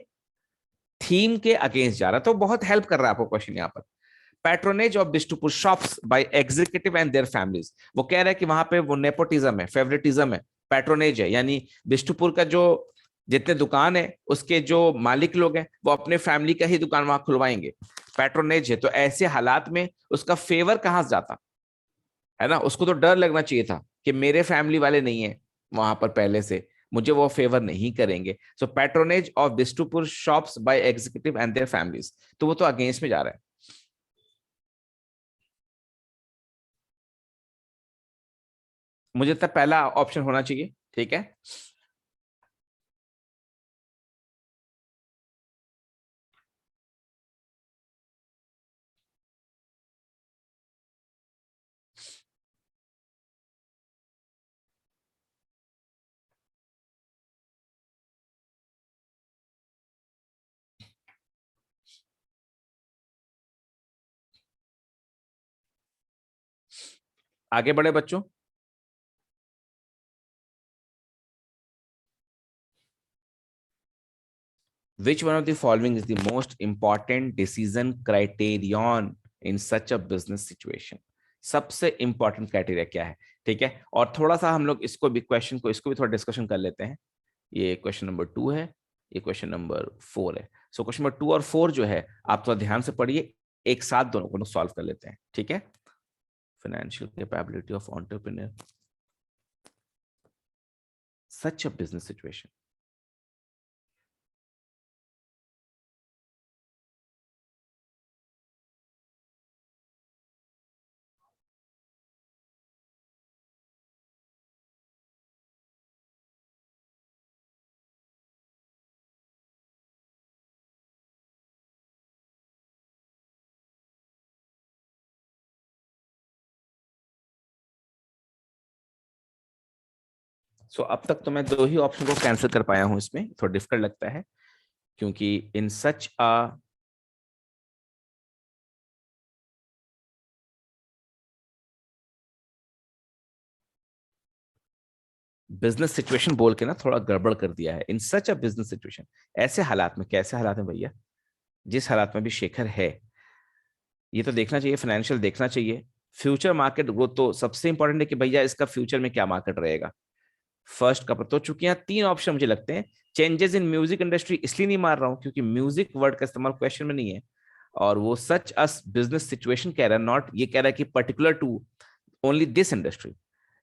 थीम के अगेंस्ट जा रहा है, तो बहुत हेल्प कर रहा है आपको क्वेश्चन यहाँ पर। Patronage of Bistupur shops by executive and their families, वो कह रहा है कि वहां पे वो नेपोटिज्म है, फेवरेटिज्म है, पैट्रोनेज है, यानी बिष्टुपुर का जो जितने दुकान है उसके जो मालिक लोग हैं वो अपने फैमिली का ही दुकान वहां खुलवाएंगे, पैट्रोनेज है। तो ऐसे हालात में उसका फेवर कहां से जाता, है ना। उसको तो डर लगना चाहिए था कि मेरे फैमिली वाले नहीं है वहां पर पहले से, मुझे वो फेवर नहीं करेंगे। So patronage of Bistupur shops by executive and their families, तो वो तो अगेंस्ट में जा रहा है। मुझे तो पहला ऑप्शन होना चाहिए, ठीक है। आगे बढ़े बच्चों। Which one of the following is the most important decision criterion in such a business situation? सबसे इंपॉर्टेंट क्राइटेरिया क्या है, ठीक है। और थोड़ा सा हम लोग इसको भी क्वेश्चन को इसको भी थोड़ा डिस्कशन कर लेते हैं। ये क्वेश्चन नंबर 2 है, ये क्वेश्चन नंबर 4 है। सो क्वेश्चन नंबर 2 और 4 जो है आप थोड़ा ध्यान से पढ़िए, एक साथ दोनों को सॉल्व कर लेते हैं, ठीक है। Financial capability of entrepreneur, such a business situation. सो अब तक तो मैं 2 ही ऑप्शन को कैंसिल कर पाया हूं, इसमें थोड़ा डिफिकल्ट लगता है क्योंकि इन सच अ बिजनेस सिचुएशन बोल के ना थोड़ा गड़बड़ कर दिया है। इन सच अ बिजनेस सिचुएशन, ऐसे हालात में, कैसे हालात में भैया? जिस हालात में भी शेखर है, ये तो देखना चाहिए, फाइनेंशियल देखना चाहिए, फ्यूचर मार्केट ग्रोथ तो सबसे इंपॉर्टेंट है कि भैया इसका फ्यूचर में क्या मार्केट रहेगा। फर्स्ट का तो चूंकि यहाँ 3 ऑप्शन मुझे लगते हैं, चेंजेस इन म्यूजिक इंडस्ट्री इसलिए नहीं मार रहा हूं क्योंकि म्यूजिक वर्ड का इस्तेमाल क्वेश्चन में नहीं है, और वो सच अस बिजनेस सिचुएशन कह रहा है, नॉट ये कह रहा है कि particular to only this industry.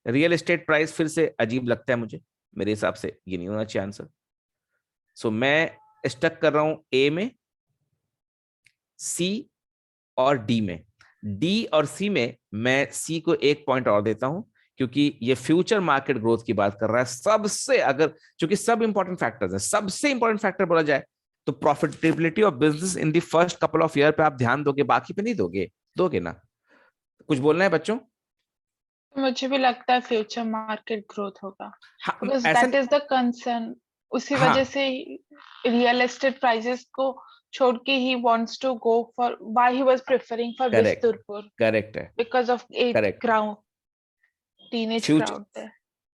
Real estate price फिर से अजीब लगता है मुझे, मेरे हिसाब से ये नहीं होना चाहिए आंसर। सो मैं स्टक कर रहा हूं ए में, सी और डी में। डी और सी में मैं सी को 1 पॉइंट और देता हूं क्योंकि ये फ्यूचर मार्केट ग्रोथ की बात कर रहा है सबसे, अगर चूंकि सब इंपॉर्टेंट फैक्टर्स है, सबसे इंपॉर्टेंट फैक्टर बोला जाए तो profitability of business in the first couple of year पे आप ध्यान दोगे, बाकी पे नहीं दोगे, दोगे ना? कुछ बोलना है बच्चों? मुझे भी लगता है फ्यूचर मार्केट ग्रोथ होगा, हाँ, बिकॉज ऐसा दैट इज द कंसर्न। उसी वजह हाँ, से रियल एस्टेट प्राइसेस को छोड़ के ही wants to go for, why he was preferring for correct, Bishtupur, correct है, because of a correct. Crowd, teenage future crowd there.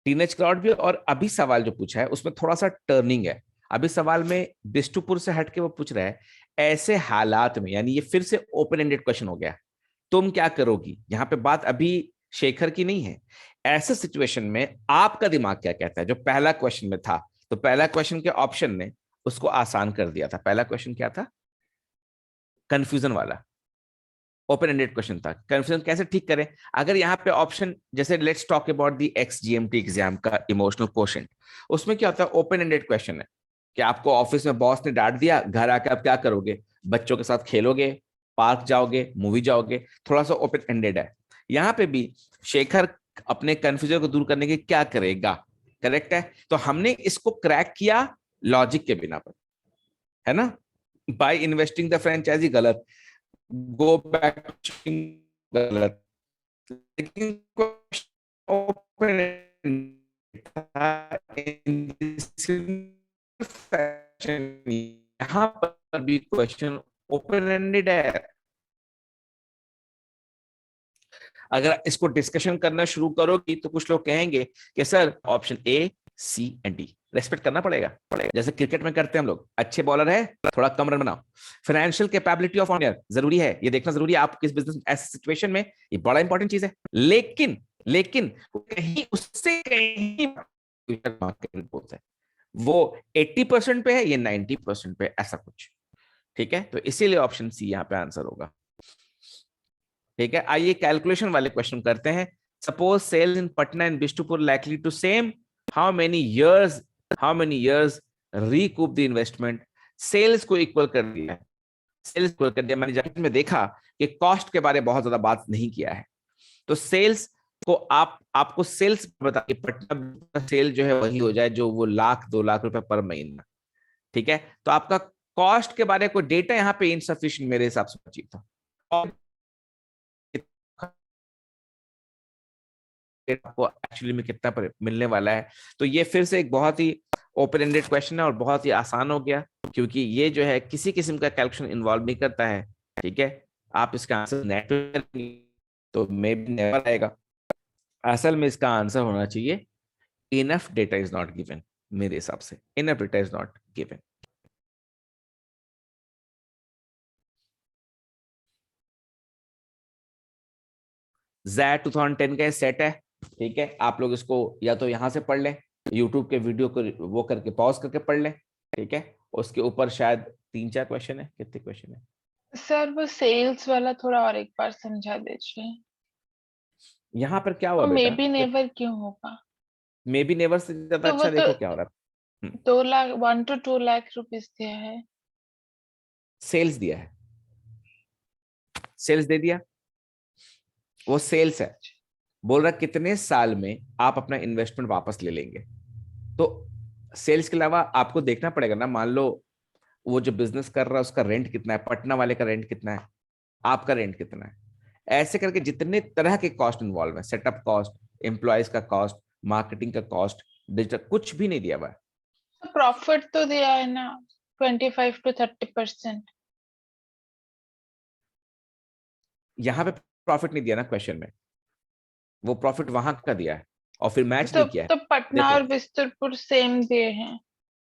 Teenage crowd भी, और अभी सवाल जो पूछा है उसमें थोड़ा सा टर्निंग है। अभी सवाल में बिष्टुपुर से हटके वो पूछ रहा है ऐसे हालात में, यानी ये फिर से ओपन एंडेड क्वेश्चन हो गया, तुम क्या करोगी? यहाँ पे बात अभी शेखर की नहीं है, ऐसे सिचुएशन में आपका दिमाग क्या कहता है, जो पहला क्वेश्चन में था। तो पहला क्वेश्चन के ऑप्शन ने उसको आसान कर दिया था। पहला क्वेश्चन क्या था? कंफ्यूजन वाला ओपन एंडेड क्वेश्चन था। कंफ्यूजन कैसे ठीक करें? अगर यहाँ पे ऑप्शन जैसे let's talk about the XGMT exam का इमोशनल क्वोशंट, उसमें क्या होता है? ओपन एंडेड क्वेश्चन है कि आपको ऑफिस में बॉस ने डांट दिया, घर आके आप क्या करोगे? बच्चों के साथ खेलोगे, पार्क जाओगे, मूवी जाओगे, थोड़ा सा ओपन एंडेड है। यहाँ पे भी शेखर अपने कंफ्यूजन को दूर करने के क्या करेगा? करेक्ट है। तो हमने इसको क्रैक किया लॉजिक के बिना पर, है ना? बाय इन्वेस्टिंग द फ्रेंचाइजी गलत, गो बैक गलत, लेकिन ओपन यहाँ पर भी क्वेश्चन ओपन एंडेड है। अगर इसको डिस्कशन करना शुरू करोगी तो कुछ लोग कहेंगे कि sir option A, C and D respect करना पड़ेगा, जैसे क्रिकेट में करते हैं हम लोग, अच्छे बॉलर है थोड़ा कम रन बनाओ। फाइनेंशियल कैपेबिलिटी ऑफ ऑनर जरूरी है, ये देखना जरूरी है आप किस बिजनेस ऐसे सिचुएशन में, ये बड़ा इंपॉर्टेंट चीज है। लेकिन लेकिन कहीं उससे कहीं है, वो 80% पे है, ये 90% पे, ऐसा कुछ। ठीक है, तो इसीलिए ऑप्शन सी यहाँ पे आंसर होगा। ठीक है, आइए कैलकुलेशन वाले क्वेश्चन करते हैं। Suppose sales in Patna and Bistupur likely to same, how many years recoup the investment. Sales को इक्वल कर दिया है, सेल्स इक्वल कर दिया, मैंने जाके में देखा कि कॉस्ट के बारे में बहुत ज्यादा बात नहीं किया है। तो सेल्स को आपको सेल्स बताइए, पटना का सेल जो है वही हो जाए जो वो 1 लाख 2 लाख रुपए पर महीना। ठीक है, तो आपका कॉस्ट के बारे में कोई डेटा यहाँ पे इनसफिशिएंट मेरे हिसाब से चाहिए था। आपको एक्चुअली में कितना मिलने वाला है? तो ये फिर से एक बहुत ही ओपन एंडेड क्वेश्चन है और बहुत ही आसान हो गया क्योंकि ये जो है किसी किस्म का कैलकुलेशन इन्वॉल्व नहीं करता है। ठीक है, आप इसका आंसर नेट तो मे बी नेवर आएगा। असल में इसका आंसर होना चाहिए enough data is not given. मेरे हिसाब से enough data is not given. Z 2010 का सेट है। ठीक है, आप लोग इसको या तो यहां से पढ़ लें, यूट्यूब के वीडियो को वो करके पॉज करके पढ़ लें। ठीक है, उसके ऊपर शायद 3-4 क्वेश्चन है, कितने क्वेश्चन है? सर वो सेल्स वाला थोड़ा और एक बार समझा दीजिए। यहाँ पर क्या हुआ और मे बेटा बी कि नेवर क्यों होगा? मे बी नेवर से ज्यादा तो वो अच्छा। तो देखो क्या हो रहा है। 2 लाख 1 to 2 लाख रुपीस दिया है। सेल्स दिया है, सेल्स दे दिया, वो सेल्स है। बोल रहा कितने साल में आप अपना इन्वेस्टमेंट वापस ले लेंगे। तो सेल्स के अलावा आपको देखना पड़ेगा ना, मान लो वो जो बिजनेस कर रहा है उसका रेंट कितना है, पटना वाले का रेंट कितना है, आपका रेंट कितना है, ऐसे करके जितने तरह के कॉस्ट इन्वॉल्व है, सेटअप कॉस्ट, एम्प्लॉयज का कॉस्ट, मार्केटिंग का कॉस्ट, डिजिटल, कुछ भी नहीं दिया हुआ है। तो प्रॉफिट तो दिया है ना 25 to 30%। यहाँ पे प्रॉफिट नहीं दिया ना क्वेश्चन में, वो प्रॉफिट वहां का दिया है और फिर मैच तो नहीं किया है। तो पटना देखो, और बिस्तरपुर सेम दिए हैं।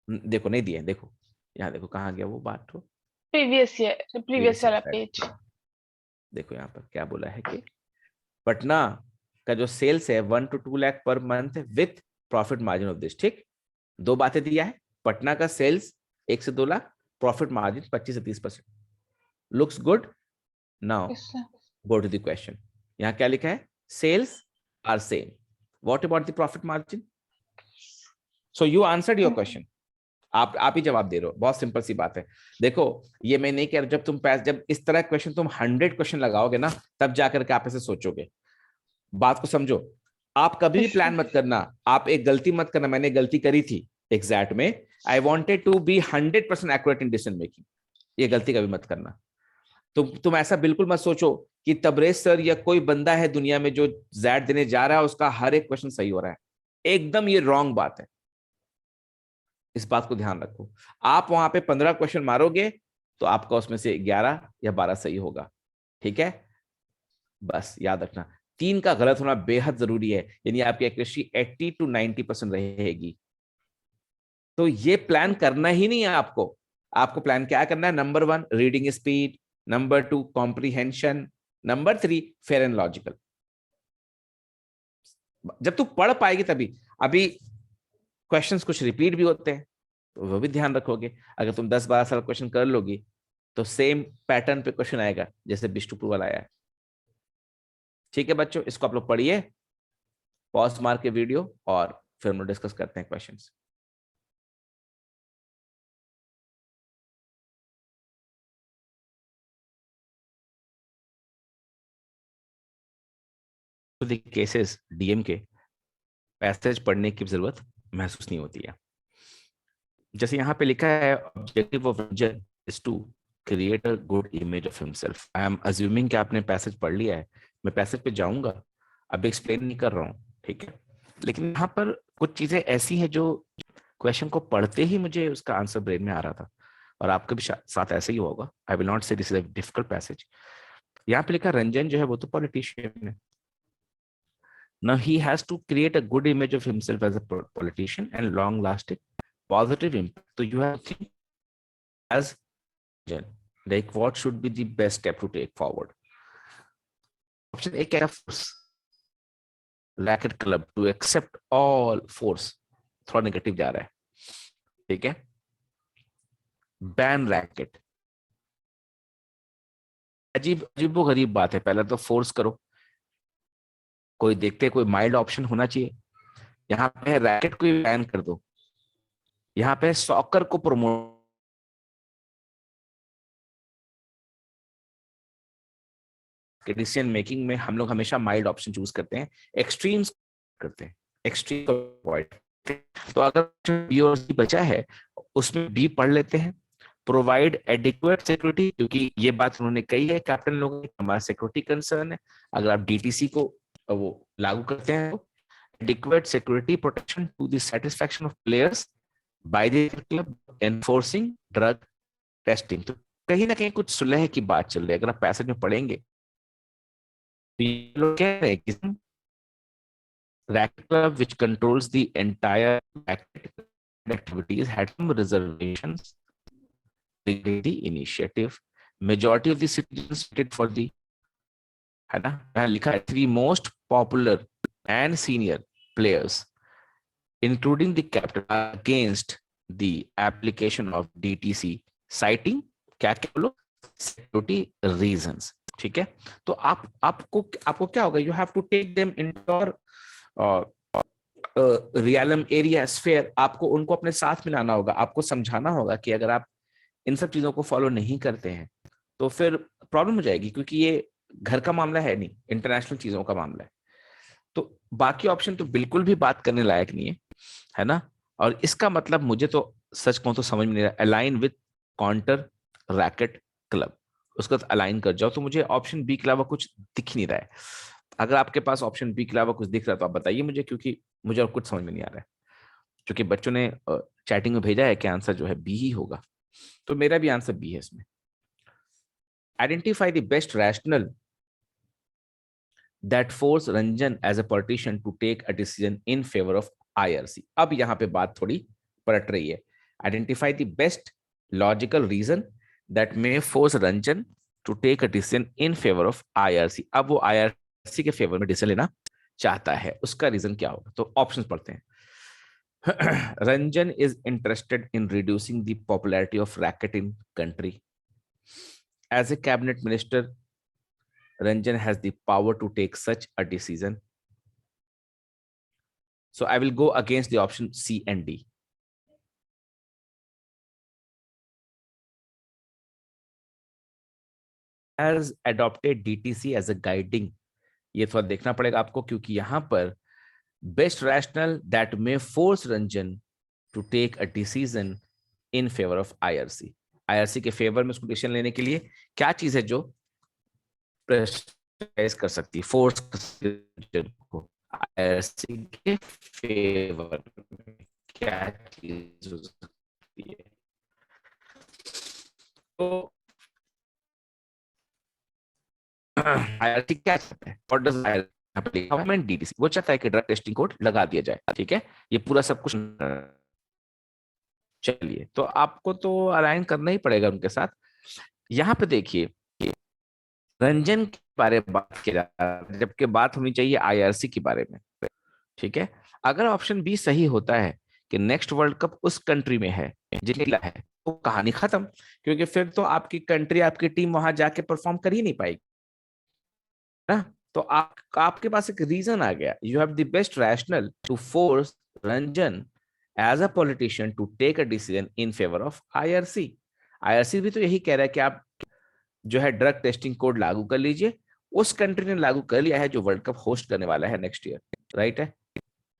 देखो नहीं दिए, देखो यहाँ देखो कहाँ गया वो बात हो। प्रीवियस वाला पेज। देखो यहाँ पर क्या बोला है कि पटना का जो सेल्स है 1 to 2 lakh per month with profit margin of this, ठीक। दो बातें दिया है, पटना का सेल्स 1 से 2 लाख, प्रॉफिट मार्जिन 25 से 30%। Looks good. Now go to the question. यहाँ क्या लिखा है, sales are same, what about the profit margin. So you answered your question, आप ही जवाब दे रहे हो, बहुत सिंपल सी बात है। देखो ये मैं नहीं कह रहा, जब इस तरह क्वेश्चन तुम 100 क्वेश्चन लगाओगे ना, तब जाकर के आप ऐसे सोचोगे। बात को समझो। आप कभी भी प्लान मत करना, आप एक गलती मत करना, मैंने गलती करी थी एग्जैक्ट में, I wanted to be 100% accurate in decision making, ये गलती कभी मत करना। तुम ऐसा बिल्कुल मत सोचो कि तबरेज सर या कोई बंदा है दुनिया में जो जैड देने जा रहा है उसका हर एक क्वेश्चन सही हो रहा है, एकदम ये रॉन्ग बात है। इस बात को ध्यान रखो। आप वहां पे 15 क्वेश्चन मारोगे तो आपका उसमें से 11 या 12 सही होगा, ठीक है। बस याद रखना, 3 का गलत होना बेहद जरूरी है, यानी आपकी एक्यूरेसी 80 to 90% रहेगी। तो ये प्लान करना ही नहीं है आपको। आपको प्लान क्या करना है, number 1 reading speed, number 2 comprehension, number 3 fair and logical. जब तू पढ़ पाएगी तभी। अभी क्वेश्चंस कुछ रिपीट भी होते हैं तो वो भी ध्यान रखोगे। अगर तुम 10-12 साल क्वेश्चन कर लोगी तो सेम पैटर्न पे क्वेश्चन आएगा जैसे बिष्टुपुर वाला आया है। ठीक है बच्चों, इसको आप लोग पढ़िए, पॉज मार के वीडियो, और फिर हम लोग डिस्कस करते हैं क्वेश्चंस। तो द केसेस डीएम के पैसेज पढ़ने की जरूरत महसूस नहीं होती है। जैसे यहाँ पे लिखा है, objective of vision is to create a good image of himself. I am assuming कि आपने पैसेज पढ़ लिया है, मैं पैसेज पे जाऊंगा, अभी एक्सप्लेन नहीं कर रहा हूँ, ठीक है। लेकिन यहाँ पर कुछ चीजें ऐसी हैं जो क्वेश्चन को पढ़ते ही मुझे उसका आंसर ब्रेन में आ रहा था, और आपके भी साथ ऐसे ही होगा। आई विल नॉट से this is a difficult passage. यहाँ पे लिखा रंजन जो है वो तो पॉलिटिशियन है। Now he has to create a good image of himself as a politician and long lasting positive impact. So you have to think as like what should be the best step to take forward. Option A क्या, force racket club to accept all force, थोड़ा negative जा रहा है, ठीक है। Ban racket, अजीब अजीब वो गरीब बात है, पहले तो फोर्स करो, कोई देखते कोई माइल्ड ऑप्शन होना चाहिए। यहाँ पे रैकेट को बैन कर दो, यहाँ पे सॉकर को प्रमोट, डिसीजन मेकिंग में हम लोग हमेशा माइल्ड ऑप्शन चूज करते हैं, एक्सट्रीम्स करते हैं, एक्सट्रीम अवॉइड। तो अगर बी और सी बचा है उसमें बी पढ़ लेते हैं। प्रोवाइड एडिक्वेट सिक्योरिटी, क्योंकि ये बात उन्होंने कही है कैप्टन लोगों की, हमारा सिक्योरिटी कंसर्न है। अगर आप डीटीसी को वो लागू करते हैं तो adequate security protection to the satisfaction of players by the club, enforcing drug testing. तो कहीं ना कहीं कुछ सुलह की बात चल रही है, अगर आप पैसेज में पढ़ेंगे तो ये लोग कह रहे हैं कि racket club which controls the entire racket activities had some reservations regarding the initiative. Majority of the citizens voted for the, है ना, यहाँ लिखा है 3 most popular and senior players including the captain against the application of DTC citing क्या क्या बोलो, security reasons, ठीक है। तो आपको क्या होगा, you have to take them into your realm, area, sphere, आपको उनको अपने साथ मिलाना होगा, आपको समझाना होगा कि अगर आप इन सब चीजों को फॉलो नहीं करते हैं तो फिर प्रॉब्लम हो जाएगी, क्योंकि ये घर का मामला है नहीं, इंटरनेशनल चीजों का मामला है। तो बाकी ऑप्शन तो बिल्कुल भी बात करने लायक नहीं है ना। और इसका मतलब मुझे तो सच कहूं तो समझ में नहीं रहा, align with counter racket club, उसका अलाइन कर जाओ। तो मुझे ऑप्शन बी के अलावा कुछ दिख नहीं रहा है। अगर आपके पास ऑप्शन बी के अलावा कुछ दिख रहा है तो आप बताइए मुझे, क्योंकि मुझे और कुछ समझ में नहीं आ रहा है। क्योंकि बच्चों ने चैटिंग में भेजा है कि आंसर जो है बी ही होगा, तो मेरा भी आंसर बी है इसमें। Identify the best rational that force Ranjan as a politician to take a decision in favor of IRC. अब यहां पे बात थोड़ी पलट रही है। Identify the best logical reason that may force Ranjan to take a decision in favor of IRC. अब वो IRC के फेवर में डिसीजन लेना चाहता है, उसका रीजन क्या होगा? तो ऑप्शंस पढ़ते हैं। Ranjan is interested in reducing the popularity of racket in country. As a cabinet minister, Ranjan has the power to take such a decision. So I will go against the option C and D. Has adopted DTC as a guiding. ये थोड़ा देखना पड़ेगा आपको, क्योंकि यहां पर best rational that may force Ranjan to take a decision in favour of IRC. IRC के फेवर में उसको डिसीजन लेने के लिए क्या चीज है जो प्रेशराइज कर सकती है, फोर्स कर सकती है को IRC के फेवर में क्या चीज हो सकती है? तो IRC क्या चाहता है? What does IRC DTC? वो चाहता है कि ड्रग टेस्टिंग कोड लगा दिया जाए, ठीक है, ये पूरा सब कुछ। चलिए, तो आपको तो अलाइन करना ही पड़ेगा उनके साथ। यहाँ पे देखिए, रंजन के बारे में बात किया जा रहा है, जबकि बात होनी चाहिए IRC के बारे में, ठीक है। अगर ऑप्शन बी सही होता है कि नेक्स्ट वर्ल्ड कप उस कंट्री में है जिसका है, तो कहानी खत्म, क्योंकि फिर तो आपकी कंट्री, आपकी टीम वहां जाके परफॉर्म कर ही नहीं पाएगी ना। तो आपके पास एक रीजन आ गया। You have the best rational to force Ranjan as a politician to take a decision in favour of IRC. IRC भी तो यही कह रहा है कि आप जो है ड्रग टेस्टिंग कोड लागू कर लीजिए। उस कंट्री ने लागू कर लिया है जो वर्ल्ड कप होस्ट करने वाला है नेक्स्ट ईयर, राइट है।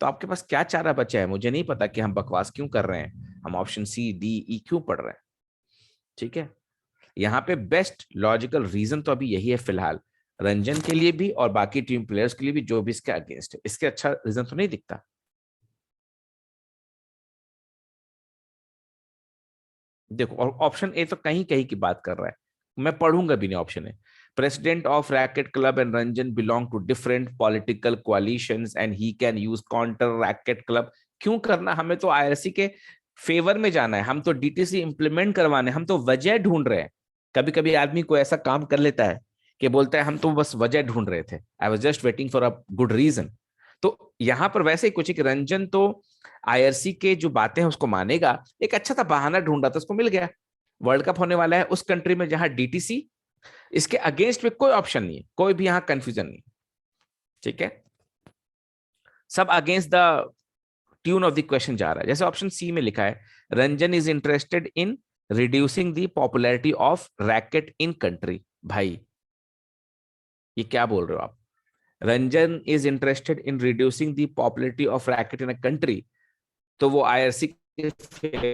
तो आपके पास क्या चारा बचा है? मुझे नहीं पता कि हम बकवास क्यों कर रहे हैं, हम ऑप्शन C D E क्यों पढ़ रहे हैं, ठीक है। यहाँ पे बेस्ट लॉजिकल रीजन तो अभी यही है फिलहाल, रंजन के लिए भी और बाकी टीम प्लेयर्स के लिए भी जो भी इसके अगेंस्ट है। इसके अच्छा रीजन तो नहीं दिखता। देखो, और ऑप्शन ए तो कहीं कहीं की बात कर रहा है, मैं पढ़ूंगा भी नहीं option A. President of racket club and Ranjan belong to different political coalitions and he can use counter racket club. क्यों करना? हमें तो IRC के फेवर में जाना है, हम तो DTC इंप्लीमेंट करवाने, हम तो वजह ढूंढ रहे हैं। कभी कभी आदमी को ऐसा काम कर लेता है कि बोलता है हम तो बस वजह ढूंढ रहे थे, I was just waiting for a good reason. तो यहां पर वैसे ही कुछ एक रंजन तो IRC के जो बातें हैं उसको मानेगा, एक अच्छा सा बहाना ढूंढ रहा था, उसको मिल गया। वर्ल्ड कप होने वाला है उस कंट्री में जहां DTC, इसके अगेंस्ट में कोई ऑप्शन नहीं है, कोई भी यहां कंफ्यूजन नहीं, ठीक है। सब against the tune of the question जा रहा है। जैसे ऑप्शन C में लिखा है, Ranjan is interested in reducing the popularity of racket in country. भाई ये क्या बोल रहे हो आप? Ranjan is interested in reducing the popularity of racket in a country, तो वो IRC के favour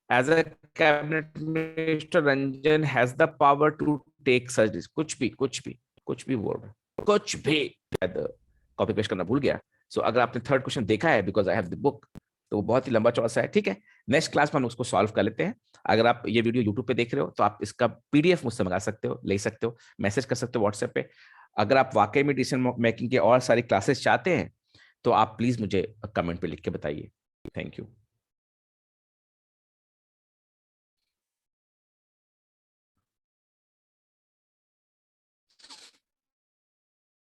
as a cabinet minister Ranjan has the power to take such. कुछ भी कुछ भी कुछ भी बोल रहे, कुछ भी। कॉपी पेस्ट करना भूल गया। सो अगर आपने थर्ड क्वेश्चन देखा है, because I have the book, तो वो बहुत ही लंबा चौड़ा सा है, ठीक है। नेक्स्ट क्लास में हम उसको सॉल्व कर लेते हैं। अगर आप ये वीडियो यूट्यूब पे देख रहे हो तो आप इसका PDF मुझसे मंगा सकते हो, ले सकते हो, मैसेज कर सकते हो व्हाट्सएप पे। अगर आप वाकई में डिसीजन मेकिंग के और सारी क्लासेस चाहते हैं तो आप प्लीज मुझे कमेंट पे लिख के बताइए। Thank you.